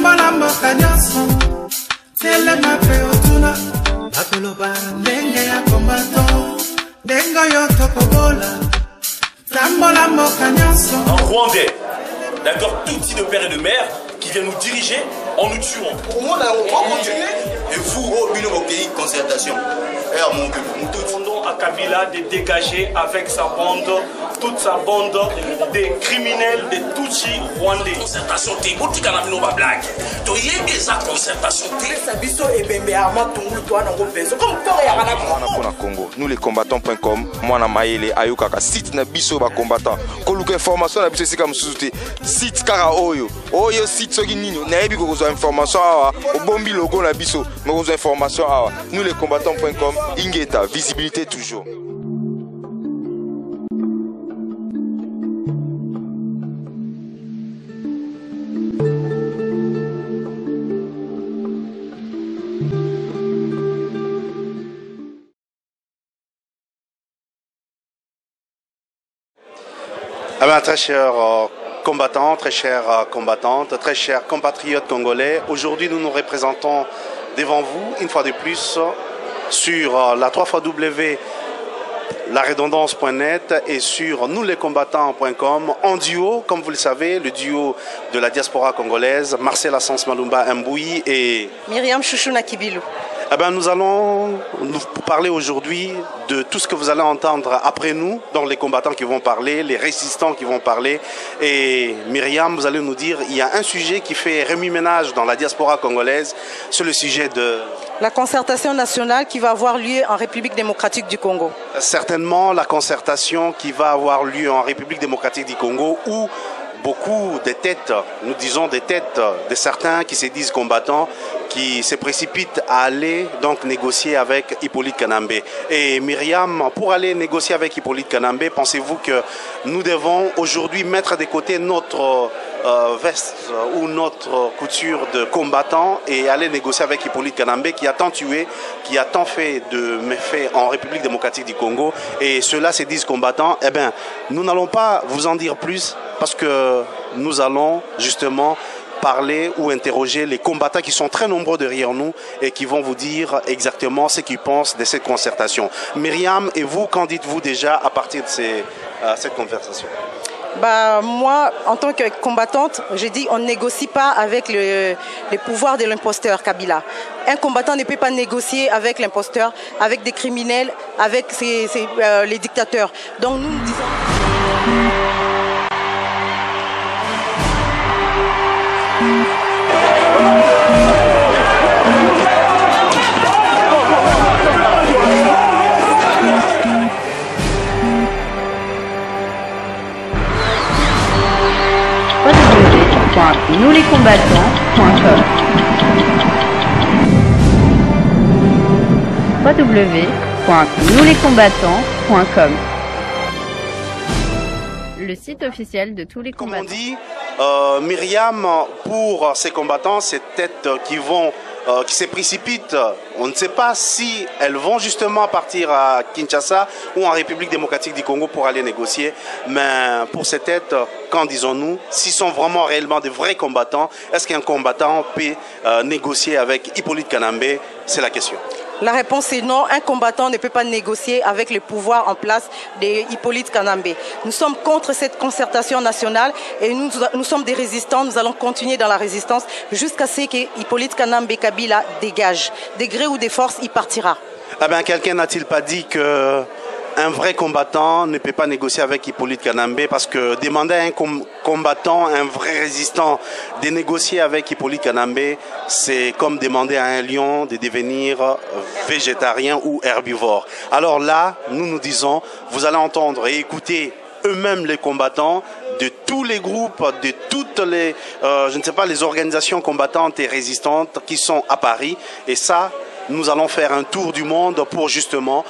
Tambola mboka nyonso telema pe otuna bakoloba ndenge ya combattant ndengo yo tokobola tambola mboka nyonso. Un Rwandais, d'accord, tout petit de père et de mère, qui vient nous diriger en nous tuant. Et vous, au milieu de pays, concertation. Demandons à Kabila de dégager avec sa bande, toute sa bande des criminels, des Tutsis rwandais. Concertation, t'es beau, tu as mis nos blagues. Tu as mis sa concertation. Nous les combattants.com, moi na maïle ayukaka site na biso ba combattant. Koluka information na biso sika musuti site kara oyo site soki nini na yebi ko information awa obombi logo na biso mais ko information awa nous les combattants.com ingeta visibilité toujours. Très chers combattants, très chères combattantes, très chers compatriotes congolais, aujourd'hui nous nous représentons devant vous une fois de plus sur la 3xW laredondance.net et sur nouslescombattants.com en duo, comme vous le savez, le duo de la diaspora congolaise, Marcel Assens Malumba Mboui et Myriam Chouchouna Kibilou. Nous allons nous parler aujourd'hui de tout ce que vous allez entendre après nous, donc les combattants qui vont parler, les résistants qui vont parler. Et Myriam, vous allez nous dire, il y a un sujet qui fait remue-ménage dans la diaspora congolaise, c'est le sujet de... La concertation nationale qui va avoir lieu en République démocratique du Congo. Certainement la concertation qui va avoir lieu en République démocratique du Congo où beaucoup de têtes, nous disons des têtes de certains qui se disent combattants, qui se précipitent à aller donc négocier avec Hippolyte Kanambe. Et Myriam, pour aller négocier avec Hippolyte Kanambe, pensez-vous que nous devons aujourd'hui mettre de côté notre veste ou notre couture de combattant et aller négocier avec Hippolyte Kanambe qui a tant tué, qui a tant fait de méfaits en République démocratique du Congo, et ceux-là se disent combattants? Eh bien, nous n'allons pas vous en dire plus parce que nous allons justement parler ou interroger les combattants qui sont très nombreux derrière nous et qui vont vous dire exactement ce qu'ils pensent de cette concertation. Myriam, et vous, qu'en dites-vous déjà à partir de cette conversation? Moi, en tant que combattante, j'ai dit on ne négocie pas avec les pouvoirs de l'imposteur Kabila. Un combattant ne peut pas négocier avec l'imposteur, avec des criminels, avec les dictateurs. Donc nous disons... www.nouslescombattants.com www.nouslescombattants.com Le site officiel de tous les combattants. Comme on dit, Myriam, pour ces combattants, ces têtes qui se précipitent, on ne sait pas si elles vont justement partir à Kinshasa ou en République démocratique du Congo pour aller négocier. Mais pour ces têtes, qu'en disons-nous? S'ils sont vraiment réellement des vrais combattants, est-ce qu'un combattant peut négocier avec Hippolyte Kanambe? C'est la question. La réponse est non. Un combattant ne peut pas négocier avec le pouvoir en place de Hippolyte Kanambe. Nous sommes contre cette concertation nationale et nous sommes des résistants. Nous allons continuer dans la résistance jusqu'à ce que Hippolyte Kanambe Kabila dégage. Des gré ou des forces, il partira. Quelqu'un n'a-t-il pas dit que un vrai combattant ne peut pas négocier avec Hippolyte Kanambe, parce que demander à un combattant, un vrai résistant, de négocier avec Hippolyte Kanambe, c'est comme demander à un lion de devenir végétarien ou herbivore. Alors là, nous disons, vous allez entendre et écouter eux-mêmes les combattants de tous les groupes, de toutes les, les organisations combattantes et résistantes qui sont à Paris. Et ça, nous allons faire un tour du monde pour justement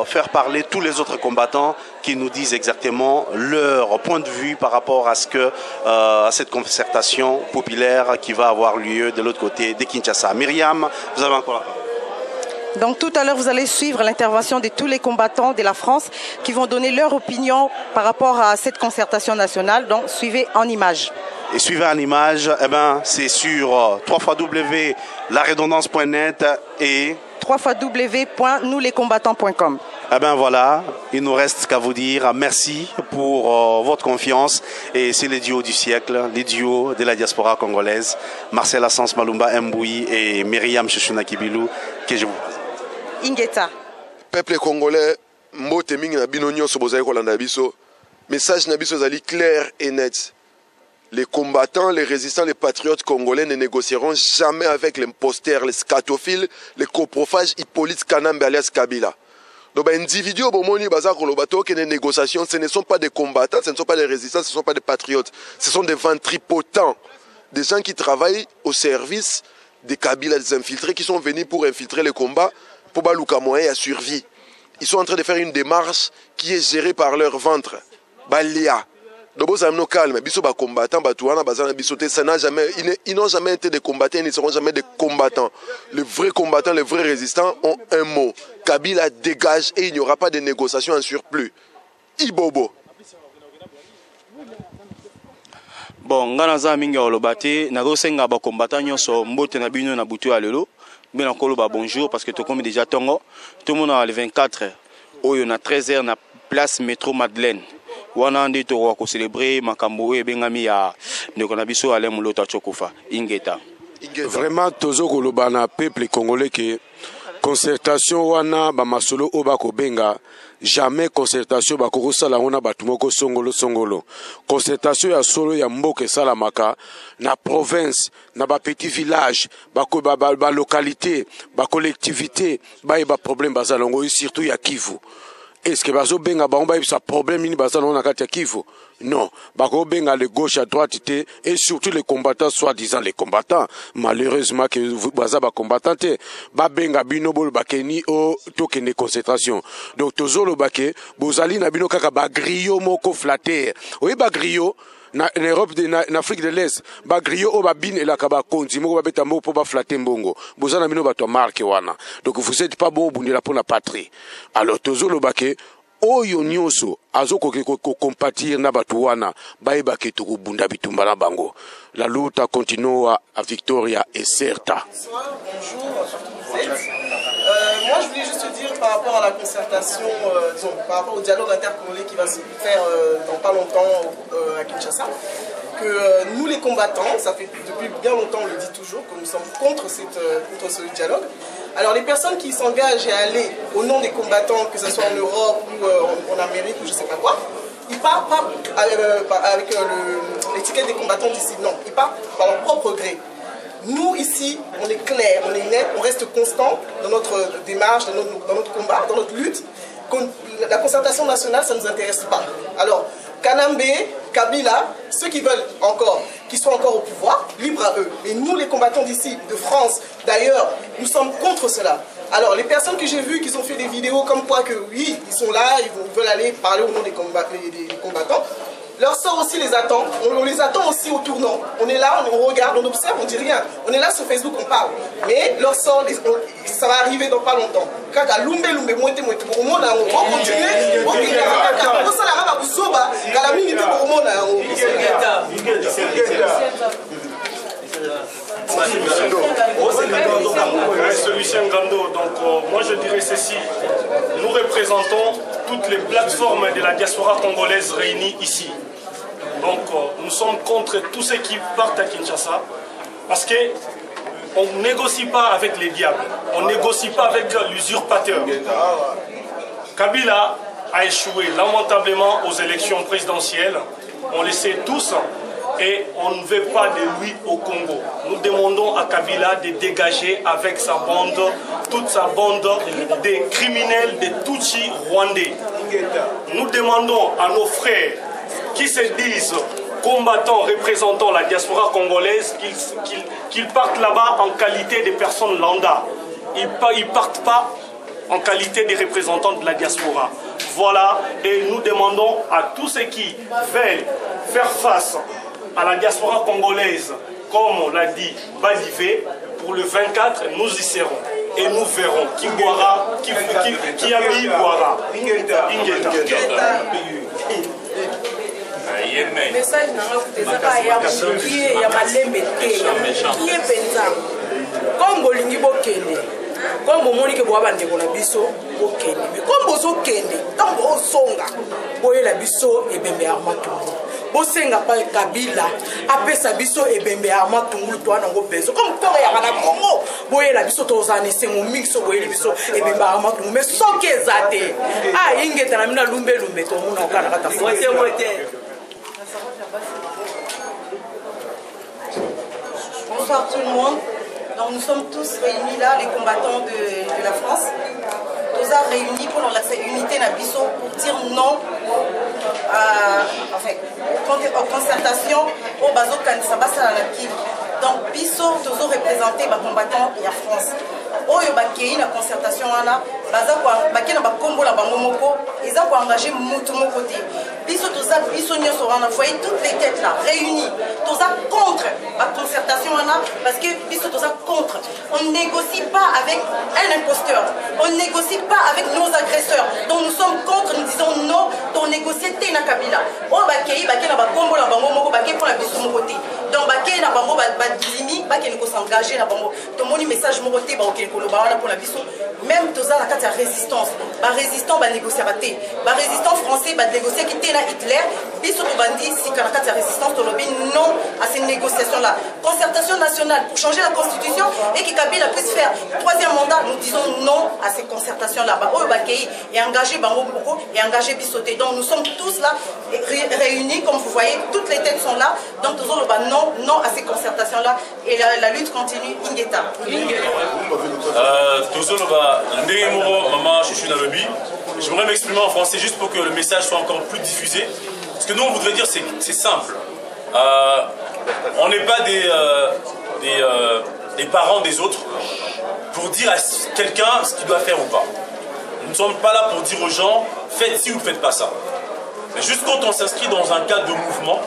faire parler tous les autres combattants qui nous disent exactement leur point de vue par rapport à cette concertation populaire qui va avoir lieu de l'autre côté de Kinshasa. Myriam, vous avez encore la parole. Donc tout à l'heure, vous allez suivre l'intervention de tous les combattants de la France qui vont donner leur opinion par rapport à cette concertation nationale. Donc suivez en images. Et suivez en image, eh ben, c'est sur www.laredondance.net et www.nouslescombattants.com. Eh bien voilà, il nous reste qu'à vous dire merci pour votre confiance. Et c'est les duos du siècle, les duos de la diaspora congolaise, Marcel Assens Malumba Mboui et Myriam Chouchouna Kibilou, que je vous présente. Ingeta. Peuple congolais, mbote mingi na bino nyonso bozali kolanda biso. Message na biso zali clair et net. Les combattants, les résistants, les patriotes congolais ne négocieront jamais avec l'imposteur, les scatophiles, les coprophages Hippolyte Kanambe alias Kabila. Donc, individus au Bomoni Bazar Kolobato, qui des négociations, ce ne sont pas des combattants, ce ne sont pas des résistants, ce ne sont pas des patriotes. Ce sont des ventripotents, des gens qui travaillent au service des Kabila, des infiltrés, qui sont venus pour infiltrer les combats, pour balouka moyen à survie. Ils sont en train de faire une démarche qui est gérée par leur ventre. Balia. Donc, ça nous calme. Biso ba combattants, batouana, bazana bisoté, ça n'a jamais, ils n'ont jamais été des combattants, ils ne seront jamais des combattants. Les vrais combattants, les vrais résistants ont un mot. Kabila dégage et il n'y aura pas de négociations en surplus. Ibobo. Bon, nganaza mingi olobate, nagosenga ba combattants nyonso mbote na bino na butu ya lelo. Bien encore bonjour parce que tout comme déjà tongo, tout le monde a le 24 oyo na 13h na place métro Madeleine. Wana ndi to ko célébrer makambo e bengami ya ndeko na biso ale mulota chokufa ingeta. Vraiment tozo koloba na peuple congolais que concertation wana ba masolo oba ko benga jamais concertation ba ko sala wana batumoko songolo concertation ya solo ya mboke salamaka na province na ba petit village ba localité ba collectivité ba problème bazalongo surtout ya Kivu. Est-ce que bazo benga ba omba sa problème ni bazalongo na kati ya Kivu? Non, bako benga les gauche à droite et surtout les combattants, soi-disant les combattants. Malheureusement que vous baza ba combattants ba benga bino bol bakeni o tokene concentration. Donc tozolo bake bozali na bino kaka ba griot moko flatter. Oui ba griot na Europe en Afrique de l'Est ba griot o ba bin la kaba konzi moko ba beta moko po ba flatter mbongo. Bozana bino ba to marque wana. Donc vous êtes pas bon bundela pour la patrie. Alors tozolo bake oyo nyonso azoko ko compatir na batu wana baeba ke to bunda bitumba na bango. La lutte continue à Victoria et certa. Bonsoir, bonjour. Moi je voulais juste te dire par rapport à la concertation, par rapport au dialogue intercongolais qui va se faire dans pas longtemps à Kinshasa, que nous les combattants, ça fait depuis bien longtemps, on le dit toujours, que nous sommes contre ce dialogue. Alors les personnes qui s'engagent à aller au nom des combattants, que ce soit en Europe ou en Amérique ou je ne sais pas quoi, ils partent pas avec l'étiquette des combattants d'ici, non, ils partent par leur propre gré. Nous ici, on est clair, on est net, on reste constant dans notre démarche, dans notre combat, dans notre lutte. La concertation nationale, ça ne nous intéresse pas. Alors, Kanambe, Kabila, ceux qui veulent encore, qui sont encore au pouvoir, libre à eux. Mais nous, les combattants d'ici, de France, d'ailleurs, nous sommes contre cela. Alors, les personnes que j'ai vues qui ont fait des vidéos comme quoi que oui, ils sont là, ils veulent aller parler au nom des combattants, leur sort aussi les attend, on les attend aussi au tournant. On est là, on regarde, on observe, on dit rien. On est là sur Facebook, on parle. Mais leur sort, ça va arriver dans pas longtemps. Kaka lumbe moite pour le monde, on va continuer. On ça la raba kusoba, kala mingi pour le monde. Donc moi je dirais ceci, nous représentons toutes les plateformes de la diaspora congolaise réunies ici. Donc nous sommes contre tous ceux qui partent à Kinshasa parce qu'on ne négocie pas avec les diables, on ne négocie pas avec l'usurpateur. Kabila a échoué lamentablement aux élections présidentielles, on le sait tous. Et on ne veut pas de lui au Congo. Nous demandons à Kabila de dégager avec sa bande, toute sa bande des criminels, des Tutsis rwandais. Nous demandons à nos frères qui se disent combattants représentant la diaspora congolaise qu'ils partent là-bas en qualité de personnes lambda. Ils ne partent pas en qualité de représentants de la diaspora. Voilà, et nous demandons à tous ceux qui veulent faire face à la diaspora congolaise, comme on l'a dit, Balivé, pour le 24, nous y serons. Et nous verrons qui boira, qui a mis boira. message nanga kutezaka ya mokie ya malembe te ya mokie mpenza kombo olingi bokende kombo omoni ke boya bandeko na biso bokende me kombo ozokende ntango osonga boyela biso ebembe ya matungulu bosenga pa Kabila apesa biso ebembe ya matungulu to wana ngo bezo comme kore ya na Congo boyela biso tozana esengo mixo boyela biso ebembe ya matungulu me soki eza te ingeta na mina lumbe tomona okana kata Bonsoir tout le monde. Donc nous sommes tous réunis là, les combattants de la France. Nous avons réunis pour l'unité Nabiso pour dire non aux concertations au bazo Kanisabasa à la Kiv. Donc Biso, nous avons représenté les combattants de la France. Oyo bakei na concertation wana baza kwa bakena bakombo la bango moko ils ont engagé mutu moko te biso toza biso nyoso wana voyez toutes les têtes là réunies toza contre la concertation wana parce que biso toza contre on ne négocie pas avec un imposteur on ne négocie pas avec nos agresseurs donc nous sommes contre nous disons non to négocier te na Kabila o bakei bakena bakombo la bango moko bakei pour la biso moko te donc bakei na bango badimi bakena ko s'engager na bango to moni message moko te ba pour la biso même toza la carte de résistance ba résistant ba négocier raté ba résistant français ba négocier qui était là Hitler biso to bandi si la carte de résistance to lobby non à ces négociations là concertation nationale pour changer la constitution et que Kabila puisse faire troisième mandat nous disons non à ces concertations là ba oyo bakei et engager bango moko et engager bisoté donc nous sommes tous là réunis comme vous voyez toutes les têtes sont là donc tozo loba non à ces concertations là et la lutte continue ingeta maman, je suis dans le lobby. J'aimerais m'exprimer en français juste pour que le message soit encore plus diffusé. Ce que nous on voudrait dire, c'est simple. On n'est pas des parents des autres pour dire à quelqu'un ce qu'il doit faire ou pas. Nous ne sommes pas là pour dire aux gens faites ci ou faites pas ça. Mais juste quand on s'inscrit dans un cadre de mouvement,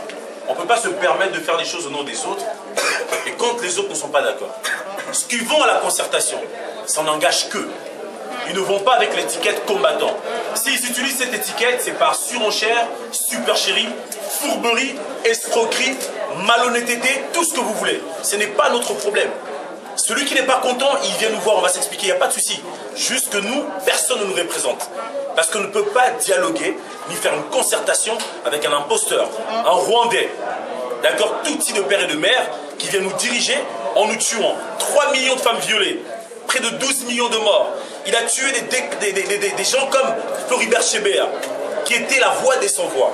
on ne peut pas se permettre de faire des choses au nom des autres et quand les autres ne sont pas d'accord. Ce qui vont à la concertation, ça n'engage qu'eux. Ils ne vont pas avec l'étiquette combattant. S'ils utilisent cette étiquette, c'est par surenchère, supercherie, fourberie, escroquerie, malhonnêteté, tout ce que vous voulez. Ce n'est pas notre problème. Celui qui n'est pas content, il vient nous voir, on va s'expliquer, il n'y a pas de souci. Juste que nous, personne ne nous représente. Parce qu'on ne peut pas dialoguer, ni faire une concertation avec un imposteur, un Rwandais. D'accord, tout type de père et de mère qui vient nous diriger en nous tuant. 3 millions de femmes violées, près de 12 millions de morts. Il a tué des gens comme Floribert Chebeya, qui était la voix des sans-voix.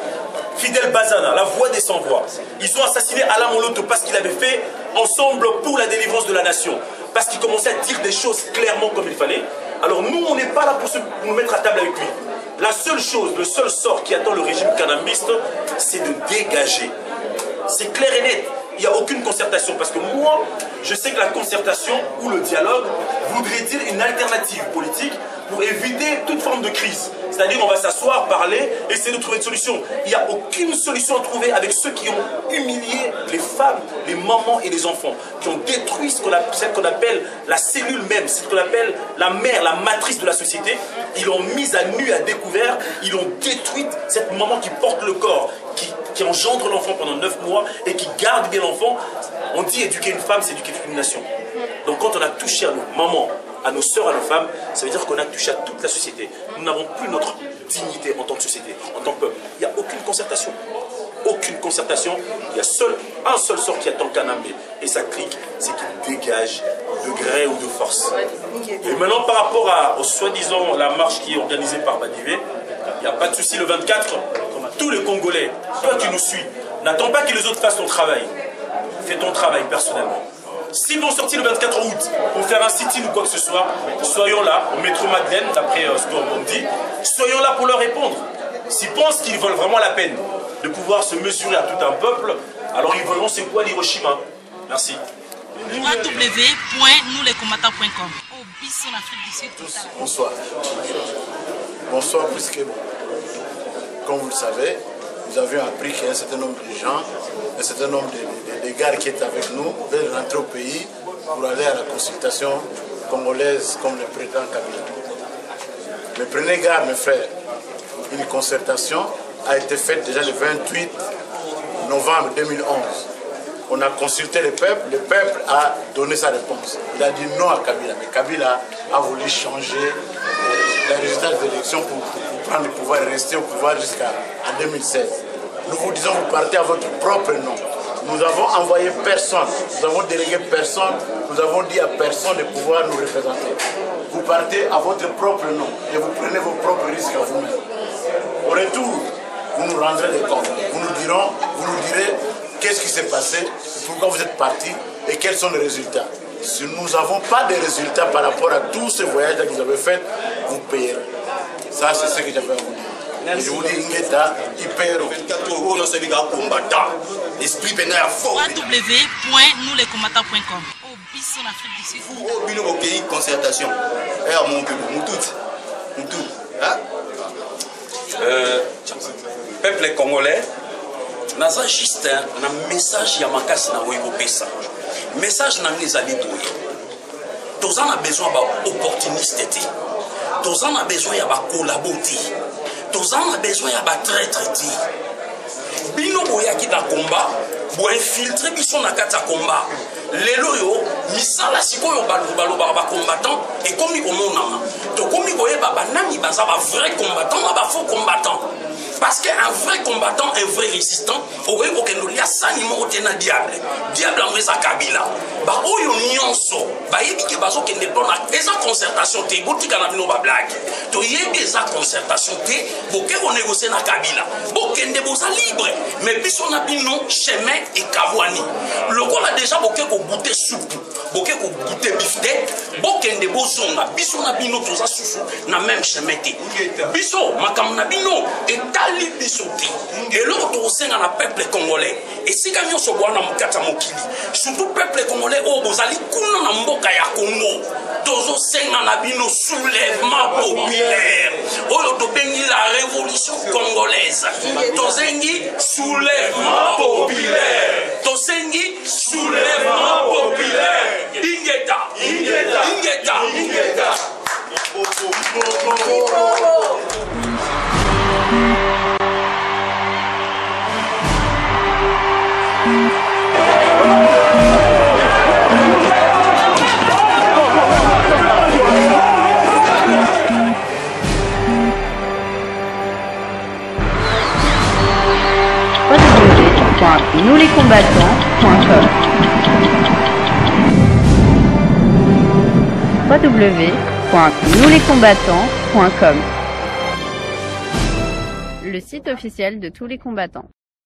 Fidel Bazana, la voix des sans-voix. Ils ont assassiné Alain Moloto parce qu'il avait fait ensemble pour la délivrance de la nation. Parce qu'il commençait à dire des choses clairement comme il fallait. Alors nous, on n'est pas là pour nous mettre à table avec lui. La seule chose, le seul sort qui attend le régime kanambiste, c'est de dégager. C'est clair et net. Il n'y a aucune concertation. Parce que moi, je sais que la concertation ou le dialogue voudrait dire une alternative politique pour éviter toute forme de crise. C'est-à-dire on va s'asseoir, parler, essayer de trouver une solution. Il n'y a aucune solution à trouver avec ceux qui ont humilié les femmes, les mamans et les enfants, qui ont détruit ce qu'on appelle la cellule même, ce qu'on appelle la mère, la matrice de la société. Ils l'ont mise à nu, à découvert, ils ont détruit cette maman qui porte le corps, qui engendre l'enfant pendant 9 mois et qui garde bien l'enfant. On dit éduquer une femme, c'est éduquer une nation. Donc quand on a touché à nos mamans, à nos sœurs, à nos femmes, ça veut dire qu'on a touché à toute la société. Nous n'avons plus notre dignité en tant que société, en tant que peuple. Il n'y a aucune concertation. Aucune concertation. Il y a un seul sort qui attend Kanambé. Et sa clique, c'est qu'il dégage de gré ou de force. Et maintenant, par rapport au soi-disant la marche qui est organisée par Badivé, il n'y a pas de souci le 24. Tous les Congolais, toi qui nous suis, n'attends pas que les autres fassent ton travail. Fais ton travail personnellement. S'ils vont sortir le 24 août pour faire un sit-in ou quoi que ce soit, soyons là, au métro Madeleine, d'après ce qu'on me dit, soyons là pour leur répondre. S'ils pensent qu'ils veulent vraiment la peine de pouvoir se mesurer à tout un peuple, alors ils verront c'est quoi l'Hiroshima. Merci. www.nouslescombattants.com. Bonsoir. Bonsoir, puisque, comme vous le savez, nous avions appris qu'il y a un certain nombre de gens, un certain nombre de gars qui étaient avec nous, veulent rentrer au pays pour aller à la consultation congolaise comme le président Kabila. Mais prenez garde, mes frères, une concertation a été faite déjà le 28 novembre 2011, on a consulté le peuple a donné sa réponse. Il a dit non à Kabila, mais Kabila a voulu changer les résultats des élections pour prendre le pouvoir et rester au pouvoir jusqu'en 2016. Nous vous disons, vous partez à votre propre nom. Nous avons envoyé personne, nous avons délégué personne, nous avons dit à personne de pouvoir nous représenter. Vous partez à votre propre nom et vous prenez vos propres risques à vous-même. Au retour, vous nous rendrez des comptes. Vous nous direz qu'est-ce qui s'est passé, pourquoi vous êtes parti et quels sont les résultats. Si nous n'avons pas de résultats par rapport à tous ces voyages que vous avez faits, vous payerez. Ça, c'est ce que j'avais à vous dire. Et je vous dis, Ingeta, il paye. 24 euros, non, c'est les gars combattants. L'esprit pénal fort. www.nouslescombattants.com. Oh, bisous en Afrique du Sud. Oh, bino au pays, concertation. Eh, mon peuple, Moutout. Hein? Peuple congolais, naza juste un message ya makasi na oyo pesa. Message na les alliés doués. Tous en a besoin d'opportunistes. Tous en a besoin de collaborer. Tous en a besoin de traître. Bino boyaki na combat, bo infiltrer biso na kati ya combat. Lelo yo misala sikoyo baloba ba combattant et comme omonama. To komi boyeba banani baza ba vrai combattant na ba faux combattant. Parce qu'un vrai combattant, un vrai résistant, aurait aucun lien sanimo au tena diable. Diable en vrai sa Kabila. Ba oyo nyonso, ba yebi ke bazo kende dona eza concertation te botika na bino ba blague. To yebi eza concertation te boke ko négocier na Kabila. Bokende boza libre, mais biso na bino chemin et kavwani. Lokola déjà boke ko goûter soupe, boke ko goûter biftek, bokende bozonga biso na bino toza susu na même chemin te. Biso makam na bino et ali bisoté et l'autre au sein na peuple congolais et si camion so bwana mukata mokili surtout peuple congolais o bozali kuna na mboka ya Congo tozo senga na bino soulèvement populaire oyo to bengi la révolution congolaise tozengi soulèvement populaire tozengi soulèvement populaire ingeta www.nouslescombattants.com www.nouslescombattants.com Le site officiel de tous les combattants.